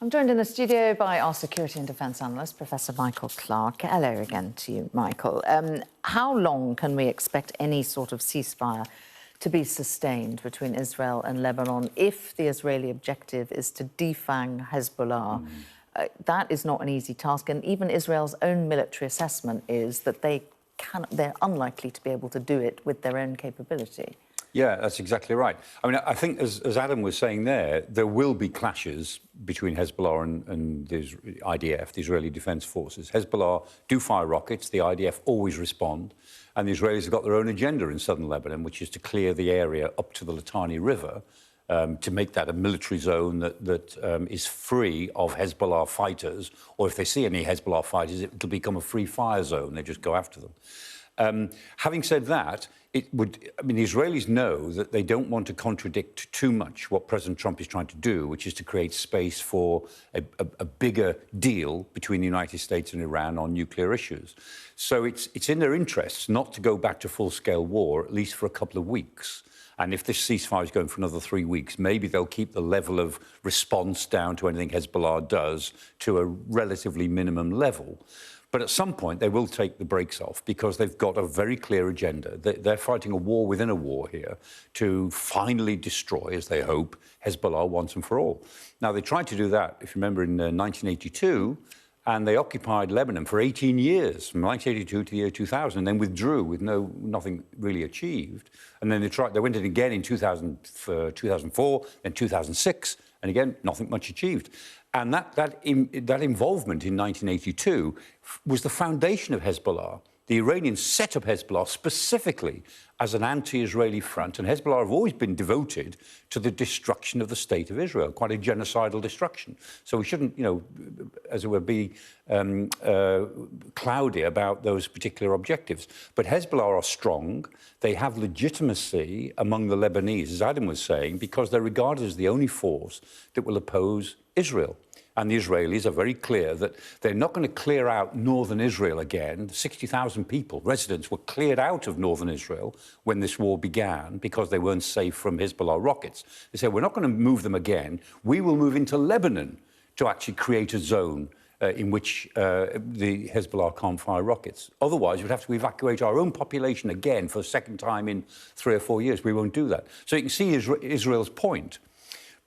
I'm joined in the studio by our security and defence analyst, Professor Michael Clarke. Hello again to you, Michael. How long can we expect any sort of ceasefire to be sustained between Israel and Lebanon if the Israeli objective is to defang Hezbollah? That is not an easy task, and even Israel's own military assessment is that they're unlikely to be able to do it with their own capability. Yeah, that's exactly right. I mean, I think, as Adam was saying there will be clashes between Hezbollah and the IDF, the Israeli Defence Forces. Hezbollah do fire rockets, the IDF always respond, and the Israelis have got their own agenda in southern Lebanon, which is to clear the area up to the Litani River, to make that a military zone that is free of Hezbollah fighters, or if they see any Hezbollah fighters, it'll become a free fire zone. They just go after them. Having said that, the Israelis know that they don't want to contradict too much what President Trump is trying to do, which is to create space for a bigger deal between the United States and Iran on nuclear issues. So it's in their interests not to go back to full-scale war, at least for a couple of weeks. And if this ceasefire is going for another 3 weeks, maybe they'll keep the level of response down to anything Hezbollah does to a relatively minimum level. But at some point, they will take the brakes off because they've got a very clear agenda. They're fighting a war within a war here to finally destroy, as they hope, Hezbollah once and for all. Now, they tried to do that, if you remember, in 1982, and they occupied Lebanon for 18 years, from 1982 to the year 2000, and then withdrew with nothing really achieved. And then they went in again in 2004, then 2006, and again, nothing much achieved. And that involvement in 1982 was the foundation of Hezbollah. The Iranians set up Hezbollah specifically as an anti-Israeli front, and Hezbollah have always been devoted to the destruction of the state of Israel, quite a genocidal destruction. So we shouldn't, as it were, be cloudy about those particular objectives. But Hezbollah are strong. They have legitimacy among the Lebanese, as Adam was saying, because they're regarded as the only force that will oppose Israel. And the Israelis are very clear that they're not going to clear out northern Israel again. 60,000 people, residents, were cleared out of northern Israel when this war began because they weren't safe from Hezbollah rockets. They said, we're not going to move them again. We will move into Lebanon to actually create a zone in which the Hezbollah can't fire rockets. Otherwise, we'd have to evacuate our own population again for the second time in 3 or 4 years. We won't do that. So you can see Israel's point.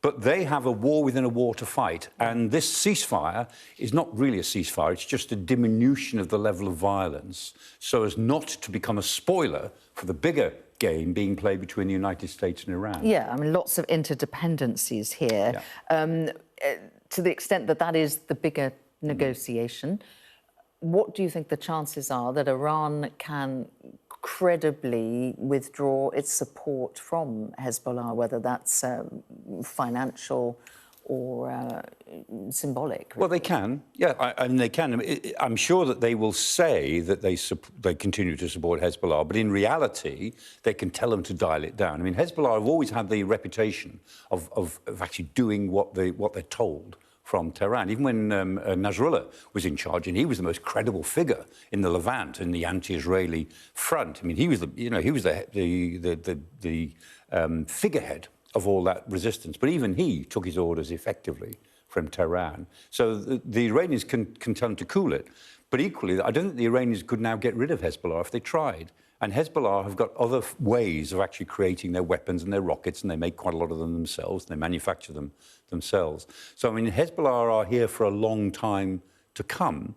But they have a war within a war to fight. And this ceasefire is not really a ceasefire. It's just a diminution of the level of violence so as not to become a spoiler for the bigger game being played between the United States and Iran. Yeah, I mean, lots of interdependencies here. Yeah. To the extent that is the bigger negotiation, what do you think the chances are that Iran can credibly withdraw its support from Hezbollah, whether that's financial or symbolic? Really? Well, they can, yeah, and they can. I'm sure that they will say that they continue to support Hezbollah, but in reality, they can tell them to dial it down. I mean, Hezbollah have always had the reputation of actually doing what they're told from Tehran. Even when Nasrallah was in charge, and he was the most credible figure in the Levant, in the anti-Israeli front. I mean, he was the figurehead of all that resistance. But even he took his orders effectively from Tehran. So the Iranians can tell him to cool it. But equally, I don't think the Iranians could now get rid of Hezbollah if they tried. And Hezbollah have got other ways of actually creating their weapons and their rockets, and they make quite a lot of them themselves. They manufacture them themselves. So, I mean, Hezbollah are here for a long time to come,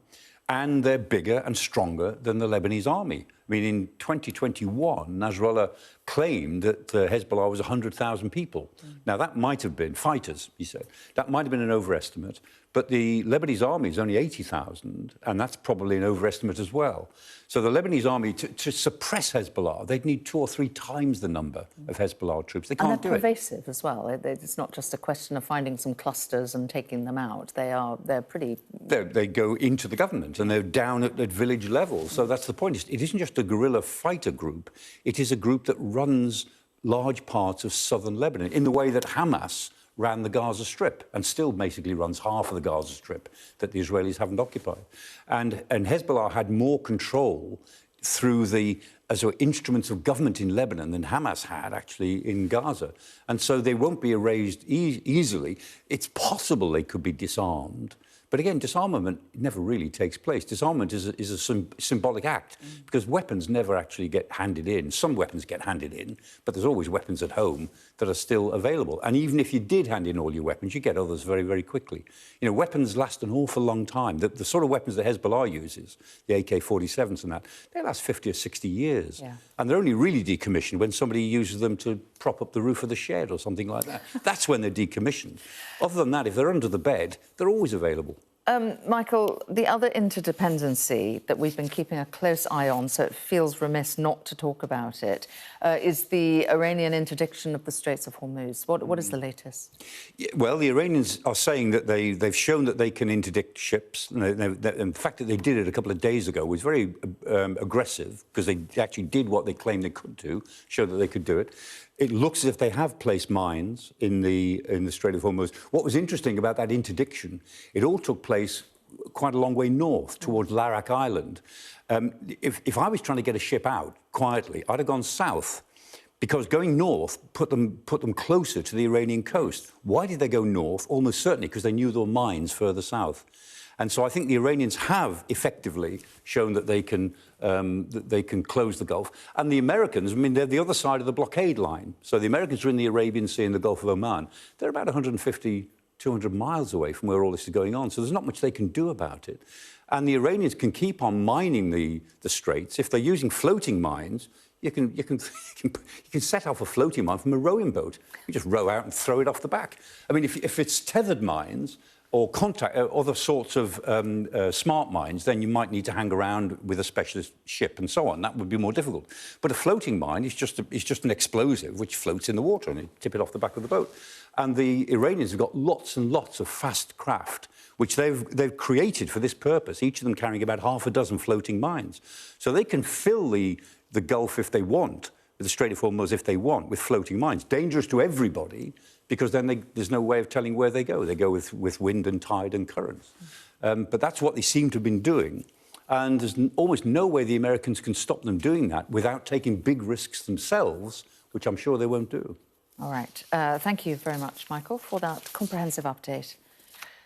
and they're bigger and stronger than the Lebanese army. I mean, in 2021, Nasrallah claimed that Hezbollah was 100,000 people. Now, that might have been fighters, he said. That might have been an overestimate. But the Lebanese army is only 80,000, and that's probably an overestimate as well. So the Lebanese army, to suppress Hezbollah, they'd need 2 or 3 times the number of Hezbollah troops. They can't do it. And they're pervasive as well. It's not just a question of finding some clusters and taking them out. They're pretty... They go into the government, and they're down at village level. So that's the point. It isn't just a guerrilla fighter group. It is a group that runs large parts of southern Lebanon in the way that Hamas ran the Gaza Strip and still basically runs half of the Gaza Strip that the Israelis haven't occupied. And Hezbollah had more control through the as instruments of government in Lebanon than Hamas had actually in Gaza. And so they won't be erased easily. It's possible they could be disarmed. But again, disarmament never really takes place. Disarmament is a symbolic act because weapons never actually get handed in. Some weapons get handed in, but there's always weapons at home that are still available. And even if you did hand in all your weapons, you get others very, very quickly. You know, weapons last an awful long time. The sort of weapons that Hezbollah uses, the AK-47s and that, they last 50 or 60 years. Yeah. And they're only really decommissioned when somebody uses them to prop up the roof of the shed or something like that. That's when they're decommissioned. Other than that, if they're under the bed, they're always available. Michael, the other interdependency that we've been keeping a close eye on, so it feels remiss not to talk about it, is the Iranian interdiction of the Straits of Hormuz. What is the latest? Yeah, well, the Iranians are saying that they've shown that they can interdict ships. And the fact that they did it a couple of days ago was very aggressive because they actually did what they claimed they could do, showed that they could do it. It looks as if they have placed mines in the Strait of Hormuz. What was interesting about that interdiction, it all took place quite a long way north towards Larak Island. If I was trying to get a ship out quietly, I'd have gone south because going north put them closer to the Iranian coast. Why did they go north? Almost certainly because they knew there were mines further south. And so I think the Iranians have effectively shown that they can close the Gulf. And the Americans, I mean, they're the other side of the blockade line. So the Americans are in the Arabian Sea and the Gulf of Oman. They're about 150, 200 miles away from where all this is going on. So there's not much they can do about it. And the Iranians can keep on mining the straits. If they're using floating mines, you can set off a floating mine from a rowing boat. You just row out and throw it off the back. I mean, if it's tethered mines, or other sorts of smart mines, then you might need to hang around with a specialist ship and so on. That would be more difficult. But a floating mine is just an explosive which floats in the water and you tip it off the back of the boat. And the Iranians have got lots and lots of fast craft, which they've created for this purpose, each of them carrying about half a dozen floating mines. So they can fill the Gulf if they want, the Strait of Hormuz if they want, with floating mines. Dangerous to everybody, because then there's no way of telling where they go. They go with wind and tide and currents. But that's what they seem to have been doing. And there's almost no way the Americans can stop them doing that without taking big risks themselves, which I'm sure they won't do. All right. Thank you very much, Michael, for that comprehensive update.